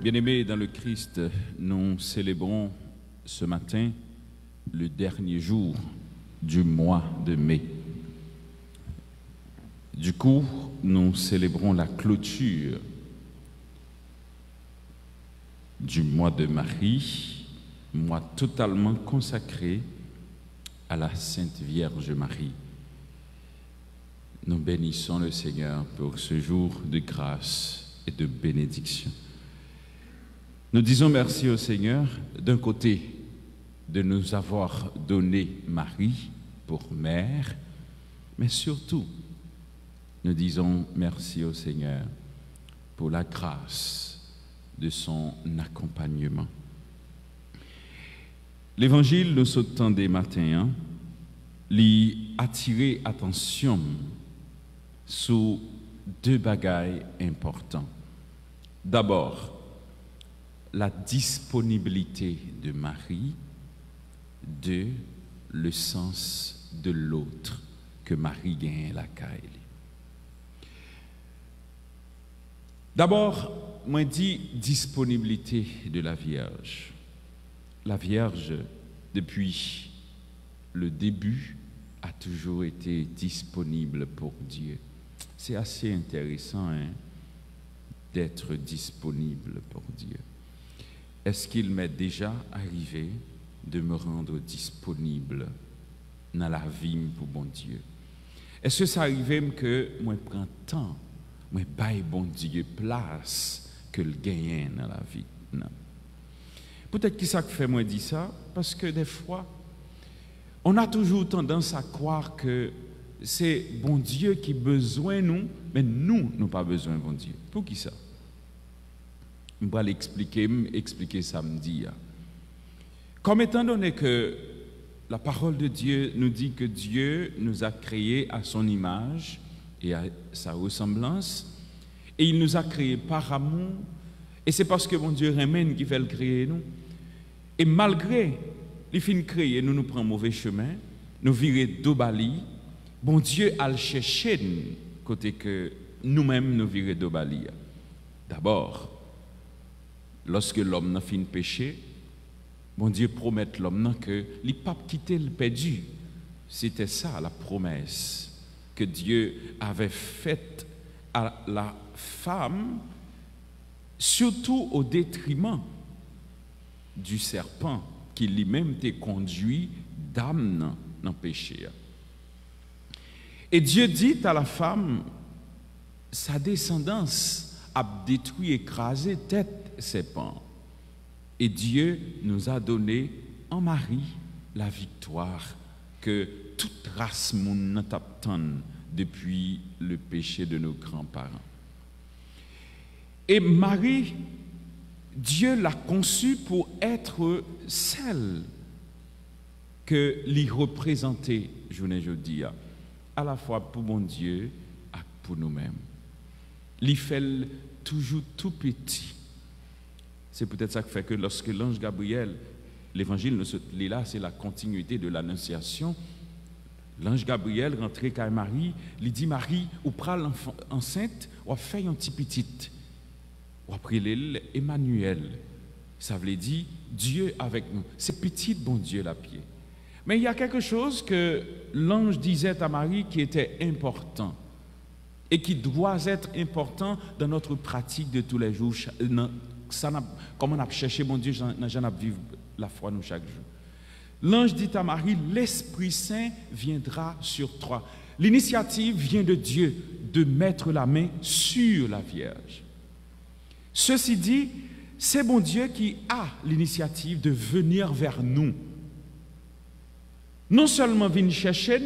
Bien-aimés dans le Christ, nous célébrons ce matin le dernier jour du mois de mai. Du coup, nous célébrons la clôture du mois de Marie, mois totalement consacré à la Sainte Vierge Marie. Nous bénissons le Seigneur pour ce jour de grâce et de bénédiction. Nous disons merci au Seigneur, d'un côté, de nous avoir donné Marie pour mère, mais surtout, nous disons merci au Seigneur pour la grâce de son accompagnement. L'évangile nous sautant des matins, lui attirer attention sur deux bagailles importants. D'abord, la disponibilité de Marie. Deux, le sens de l'autre que Marie gagne la caille. D'abord, moi dis disponibilité de la Vierge. La Vierge, depuis le début, a toujours été disponible pour Dieu. C'est assez intéressant d'être disponible pour Dieu. Est-ce qu'il m'est déjà arrivé de me rendre disponible dans la vie pour bon Dieu? Est-ce que ça arrive que moi prends temps, moi baille bon Dieu place que le gagne dans la vie? Non. Peut-être que ça fait moi dire ça parce que des fois on a toujours tendance à croire que c'est bon Dieu qui a besoin de nous, mais nous n'avons pas besoin de bon Dieu. Pour qui ça? Je vais l'expliquer samedi. Comme étant donné que la parole de Dieu nous dit que Dieu nous a créés à son image et à sa ressemblance, et il nous a créés par amour, et c'est parce que mon Dieu remène qui fait le créer nous. Et malgré les fins créés, nous prenons mauvais chemin, nous virons d'Obali, bon Dieu a le cherché côté que nous-mêmes nous virons d'Obali. D'abord, lorsque l'homme n'a fini de pécher, bon Dieu promet l'homme que il ne pas quitter le perdu. C'était ça la promesse que Dieu avait faite à la femme, surtout au détriment du serpent qui lui-même t'a conduit d'âme dans le péché. Et Dieu dit à la femme, sa descendance a détruit, écrasé tête serpent. Et Dieu nous a donné en Marie la victoire que toute race moun t'attend depuis le péché de nos grands-parents. Et Marie, Dieu l'a conçue pour être celle que l'y représentait, je ne dis à la fois pour mon Dieu et pour nous-mêmes. L'y fait toujours tout petit. C'est peut-être ça qui fait que lorsque l'ange Gabriel, l'évangile nous là, c'est la continuité de l'annonciation. L'ange Gabriel rentrait chez Marie, lui dit Marie, ou pral l'enfant enceinte, ou fait un petit petit, ou après Emmanuel. Ça veut dire Dieu avec nous. C'est petit bon Dieu la pied. Mais il y a quelque chose que l'ange disait à Marie qui était important et qui doit être important dans notre pratique de tous les jours. Comme on a cherché mon Dieu, j'en ai vivre la foi nous chaque jour. L'ange dit à Marie, l'Esprit Saint viendra sur toi. L'initiative vient de Dieu de mettre la main sur la Vierge. Ceci dit, c'est bon Dieu qui a l'initiative de venir vers nous. Non seulement venir chercher,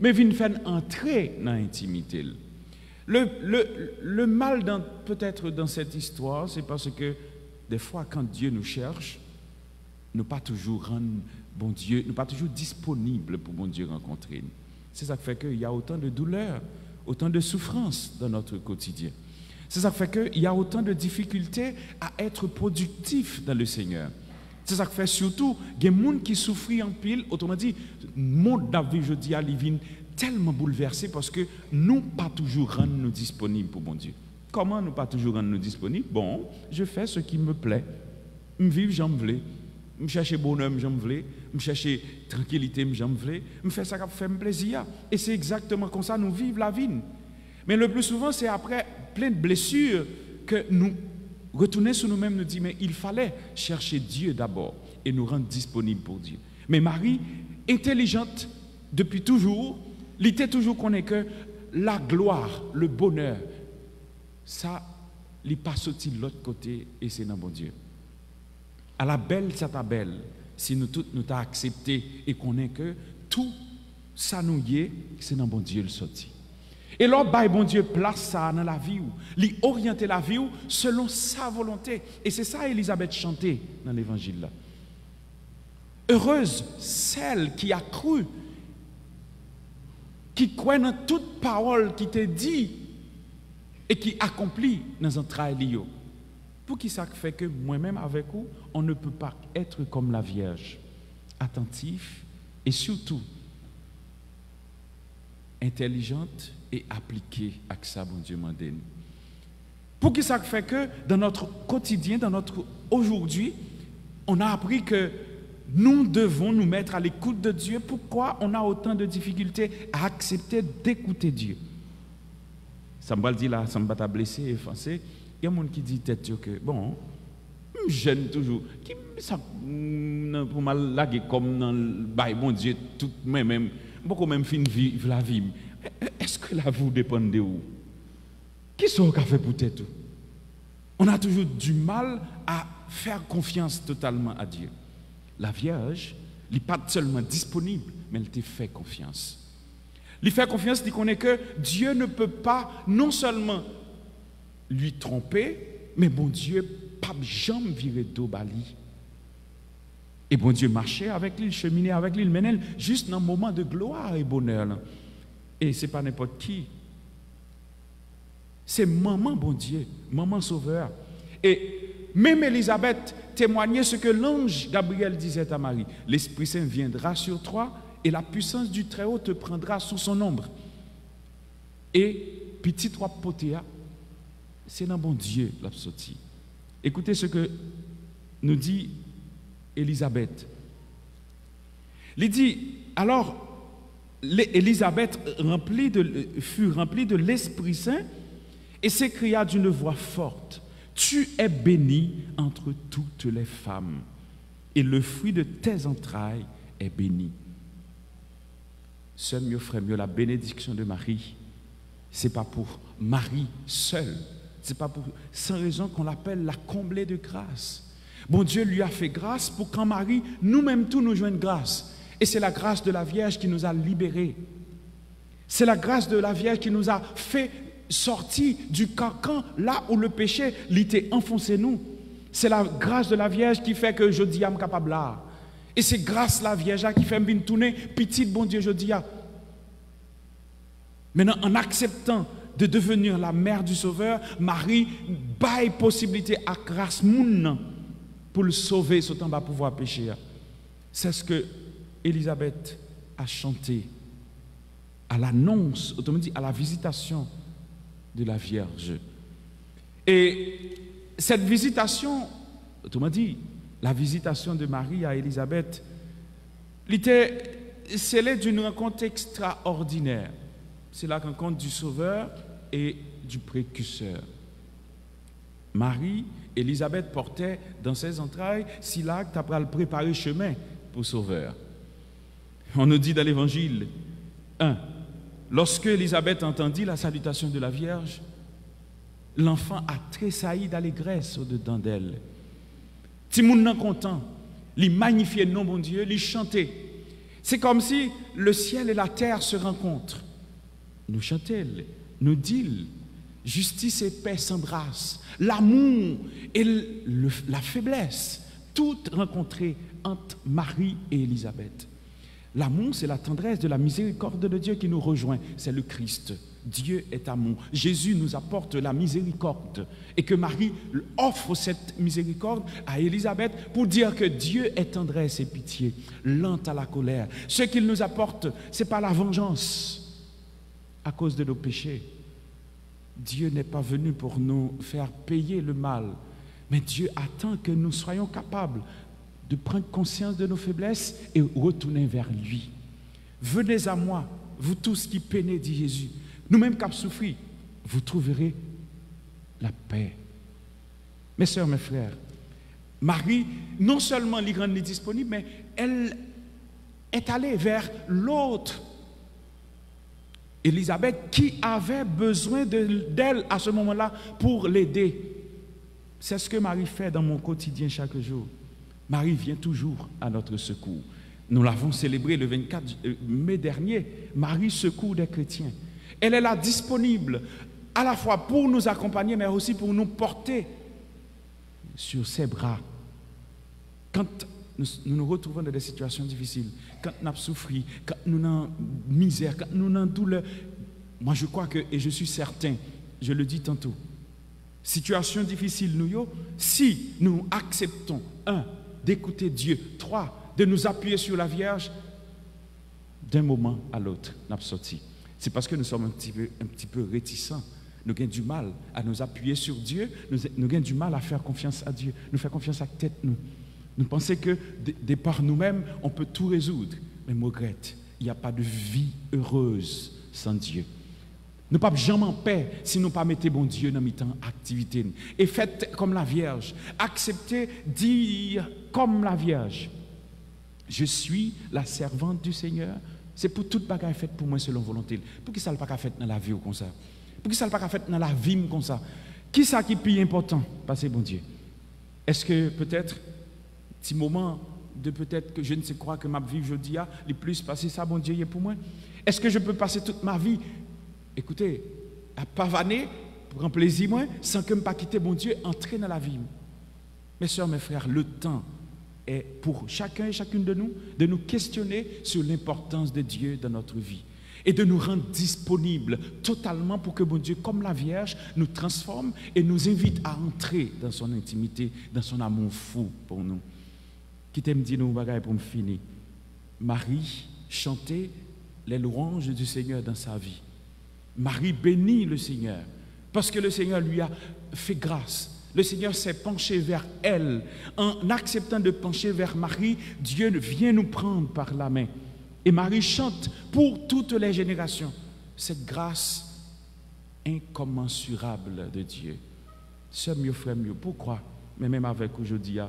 mais venir faire entrer dans l'intimité. Le mal peut-être dans cette histoire, c'est parce que des fois, quand Dieu nous cherche, nous pas toujours rendre bon Dieu, nous pas toujours disponibles pour bon Dieu rencontrer. C'est ça qui fait qu'il y a autant de douleurs, autant de souffrances dans notre quotidien. C'est ça qui fait qu'il y a autant de difficultés à être productif dans le Seigneur. C'est ça qui fait surtout qu'il y a des gens qui souffrent en pile, autrement dit, le monde d'avis, je dis à Livine, tellement bouleversé parce que nous pas toujours rendre nous disponibles pour bon Dieu. Comment nous pas toujours rendre nous disponibles? Bon, je fais ce qui me plaît. Je vis, j'en veux. Je cherche bonheur, j'en veux. Je cherche tranquillité, j'en veux. Je fais ça qui fait plaisir. Et c'est exactement comme ça nous vivons la vie. Mais le plus souvent, c'est après plein de blessures que nous retournons sur nous-mêmes, nous disons, mais il fallait chercher Dieu d'abord et nous rendre disponibles pour Dieu. Mais Marie, intelligente depuis toujours, elle était toujours connaît que la gloire, le bonheur, ça, il pas sorti de l'autre côté et c'est dans bon Dieu. À la belle, ça t'a belle, si nous tous nous t'a accepté et qu'on est que tout ça nous y est, c'est dans bon Dieu le sorti. Et là, bon Dieu place ça dans la vie, lui orienter la vie selon sa volonté. Et c'est ça Élisabeth chantait dans l'évangile là. Heureuse celle qui a cru, qui croit dans toute parole qui t'est dit et qui accomplit dans un travail. Pour qui ça fait que moi-même avec vous, on ne peut pas être comme la Vierge, attentif et surtout intelligente et appliquée à ça, bon Dieu m'a donné. Pour qui ça fait que dans notre quotidien, dans notre aujourd'hui, on a appris que nous devons nous mettre à l'écoute de Dieu. Pourquoi on a autant de difficultés à accepter d'écouter Dieu? Ça me va le dire là, ça me va t'a blessé et offensé. Il y a des gens qui disent tête que bon, j'aime toujours. Qui ça pour mal laguer comme dans le bail bon Dieu tout même beaucoup même fin vivre la vie. Est-ce que la vous dépend de où? Qui sont qu'a fait pour tête? On a toujours du mal à faire confiance totalement à Dieu. La Vierge, elle n'est pas seulement disponible, mais elle te fait confiance. Elle fait confiance, elle connaît que Dieu ne peut pas non seulement lui tromper, mais bon Dieu, pas jamais virer d'eau bali. Et bon Dieu marchait avec lui, cheminait avec lui, il menait juste dans un moment de gloire et bonheur. Là. Et ce n'est pas n'importe qui. C'est maman, bon Dieu, maman sauveur. Et même Élisabeth témoignait ce que l'ange Gabriel disait à Marie. L'Esprit Saint viendra sur toi et la puissance du Très-Haut te prendra sous son ombre. Et petit trois potéa, c'est dans bon Dieu l'absoti. Écoutez ce que nous dit Élisabeth. Il dit, alors, Élisabeth fut remplie de l'Esprit Saint et s'écria d'une voix forte, tu es bénie entre toutes les femmes, et le fruit de tes entrailles est béni. Seul mieux frère, mieux la bénédiction de Marie, c'est pas pour Marie seule, c'est pas pour sans raison qu'on l'appelle la comblée de grâce. Bon Dieu lui a fait grâce pour qu'en Marie, nous-mêmes tous nous joignent grâce. Et c'est la grâce de la Vierge qui nous a libérés. C'est la grâce de la Vierge qui nous a fait sortir du carcan là où le péché l'était enfoncé nous. C'est la grâce de la Vierge qui fait que je dis am capable là. Et c'est grâce la Vierge qui fait me tourner petit bon Dieu je dis. Maintenant en acceptant de devenir la mère du Sauveur, Marie baille possibilité à grâce moun pour le sauver sautant bas pouvoir pécher. C'est ce que Élisabeth a chanté à l'annonce, autrement dit à la visitation de la Vierge. Et cette visitation, autrement dit, la visitation de Marie à Élisabeth, était scellée d'une rencontre extraordinaire. C'est la rencontre du Sauveur et du précurseur. Marie, Élisabeth portait dans ses entrailles, si là, tu as préparé le chemin pour Sauveur. On nous dit dans l'Évangile 1, lorsque Élisabeth entendit la salutation de la Vierge, l'enfant a tressailli d'allégresse au-dedans d'elle. Si moun nan content, il magnifiait le nom bon Dieu, il chantait. C'est comme si le ciel et la terre se rencontrent. Nous chantons, nous disons, justice et paix s'embrassent, l'amour et la faiblesse, toutes rencontrées entre Marie et Élisabeth. L'amour, c'est la tendresse de la miséricorde de Dieu qui nous rejoint. C'est le Christ. Dieu est amour. Jésus nous apporte la miséricorde. Et que Marie offre cette miséricorde à Élisabeth pour dire que Dieu est tendresse et pitié, lent à la colère. Ce qu'il nous apporte, ce n'est pas la vengeance à cause de nos péchés. Dieu n'est pas venu pour nous faire payer le mal, mais Dieu attend que nous soyons capables de prendre conscience de nos faiblesses et retourner vers lui. Venez à moi, vous tous qui peinez, dit Jésus. Nous-mêmes qui avons souffert, vous trouverez la paix. Mes sœurs, mes frères, Marie, non seulement les rend disponible, mais elle est allée vers l'autre Élisabeth qui avait besoin d'elle à ce moment-là pour l'aider. C'est ce que Marie fait dans mon quotidien chaque jour. Marie vient toujours à notre secours. Nous l'avons célébré le 24 mai dernier. Marie secourt des chrétiens. Elle est là disponible à la fois pour nous accompagner, mais aussi pour nous porter sur ses bras. Quand nous nous retrouvons dans des situations difficiles, quand nous avons souffert, quand nous avons misère, quand nous avons douleur, moi je crois que, et je suis certain, je le dis tantôt, situation difficile nous, si nous acceptons, 1, d'écouter Dieu, 3, de nous appuyer sur la Vierge, d'un moment à l'autre, nous avons sorti. C'est parce que nous sommes un petit peu réticents. Nous avons du mal à nous appuyer sur Dieu, nous avons du mal à faire confiance à Dieu, nous faire confiance à la tête nous. Nous pensons que de par nous-mêmes, on peut tout résoudre. Mais je regrette, il n'y a pas de vie heureuse sans Dieu. Nous ne pouvons jamais en paix si nous ne pas mettons bon Dieu dans notre activité. Et faites comme la Vierge. Acceptez dire comme la Vierge. Je suis la servante du Seigneur. C'est pour toute bagaille faite pour moi selon volonté. Pour qui ça ne pas fait dans la vie comme ça? Pour qui ça ne pas fait dans la vie comme ça? Qui ça qui est plus important? Passer bon Dieu. Est-ce que peut-être petit moment de peut-être que je ne sais quoi que ma vie aujourd'hui a, les plus passer ça, bon Dieu, est pour moi. Est-ce que je peux passer toute ma vie, écoutez, à pavaner, pour prendre plaisir, moi, sans que je ne pas quitter bon Dieu, entrer dans la vie? Mes soeurs, mes frères, le temps est pour chacun et chacune de nous questionner sur l'importance de Dieu dans notre vie et de nous rendre disponibles totalement pour que bon Dieu, comme la Vierge, nous transforme et nous invite à entrer dans son intimité, dans son amour fou pour nous. Qui t'aime dire nous bagaille pour me finir. Marie chantait les louanges du Seigneur dans sa vie. Marie bénit le Seigneur parce que le Seigneur lui a fait grâce. Le Seigneur s'est penché vers elle. En acceptant de pencher vers Marie, Dieu vient nous prendre par la main. Et Marie chante pour toutes les générations cette grâce incommensurable de Dieu. Sœur mieux, frère mieux, pourquoi? Mais même avec aujourd'hui,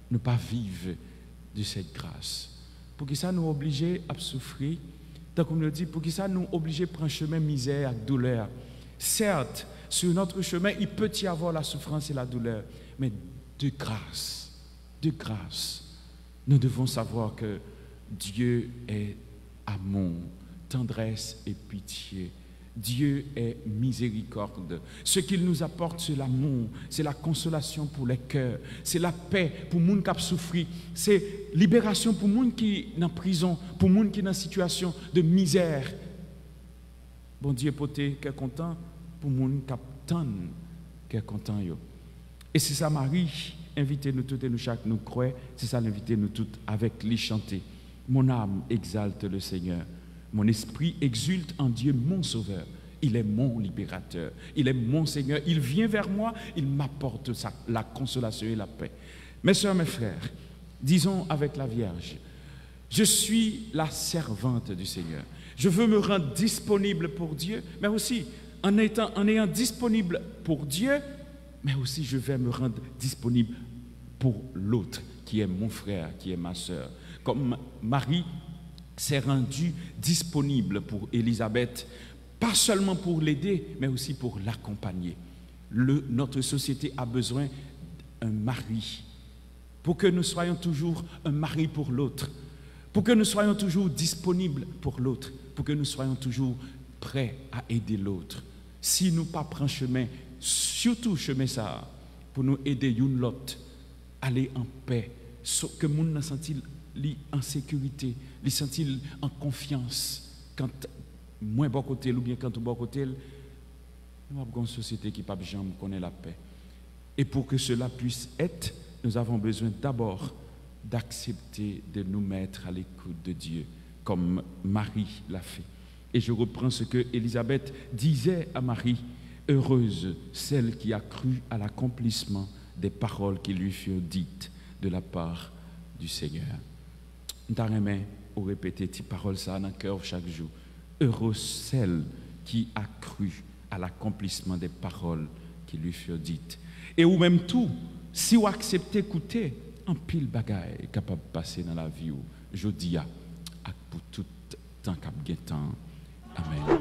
ne pas vivre de cette grâce. Pour que ça nous oblige à souffrir, tant qu'on nous dit, pour que ça nous oblige à prendre un chemin misère et douleur. Certes, sur notre chemin, il peut y avoir la souffrance et la douleur, mais de grâce, nous devons savoir que Dieu est amour, tendresse et pitié. Dieu est miséricorde. Ce qu'il nous apporte, c'est l'amour, c'est la consolation pour les cœurs, c'est la paix pour les gens qui ont souffert, c'est libération pour les gens qui sont en prison, pour les gens qui sont en situation de misère. Bon Dieu, poté, qui est content, pour les gens qui attendent, qui est content. Et c'est ça, Marie, invitez-nous toutes et nous chaque, nous croyons, c'est ça, l'invitez-nous toutes avec les chanter. Mon âme exalte le Seigneur. Mon esprit exulte en Dieu, mon Sauveur. Il est mon libérateur. Il est mon Seigneur. Il vient vers moi. Il m'apporte la consolation et la paix. Mes soeurs, mes frères, disons avec la Vierge, je suis la servante du Seigneur. Je veux me rendre disponible pour Dieu, mais aussi en ayant disponible pour Dieu, mais aussi je vais me rendre disponible pour l'autre, qui est mon frère, qui est ma soeur. Comme Marie s'est rendue disponible pour Élisabeth, pas seulement pour l'aider, mais aussi pour l'accompagner. Notre société a besoin d'un mari, pour que nous soyons toujours un mari pour l'autre, pour que nous soyons toujours disponibles pour l'autre, pour que nous soyons toujours prêts à aider l'autre. Si nous pas prenons chemin, surtout chemin ça, pour nous aider une l'autre, aller en paix, que nous nous sentons en sécurité, les sentir en confiance quand moi bon côté ou bien quand bon côté, nous avons une société qui pas jamais connaît la paix. Et pour que cela puisse être, nous avons besoin d'abord d'accepter de nous mettre à l'écoute de Dieu, comme Marie l'a fait. Et je reprends ce que Élisabeth disait à Marie Heureuse celle qui a cru à l'accomplissement des paroles qui lui furent dites de la part du Seigneur. Nous aimé ou répéter ces paroles ça dans le cœur chaque jour. Heureuse celle qui a cru à l'accomplissement des paroles qui lui furent dites. Et ou même tout, si vous acceptez d'écouter, un pile bagaille capable de passer dans la vie, je dis pour tout temps cap temps. Amen.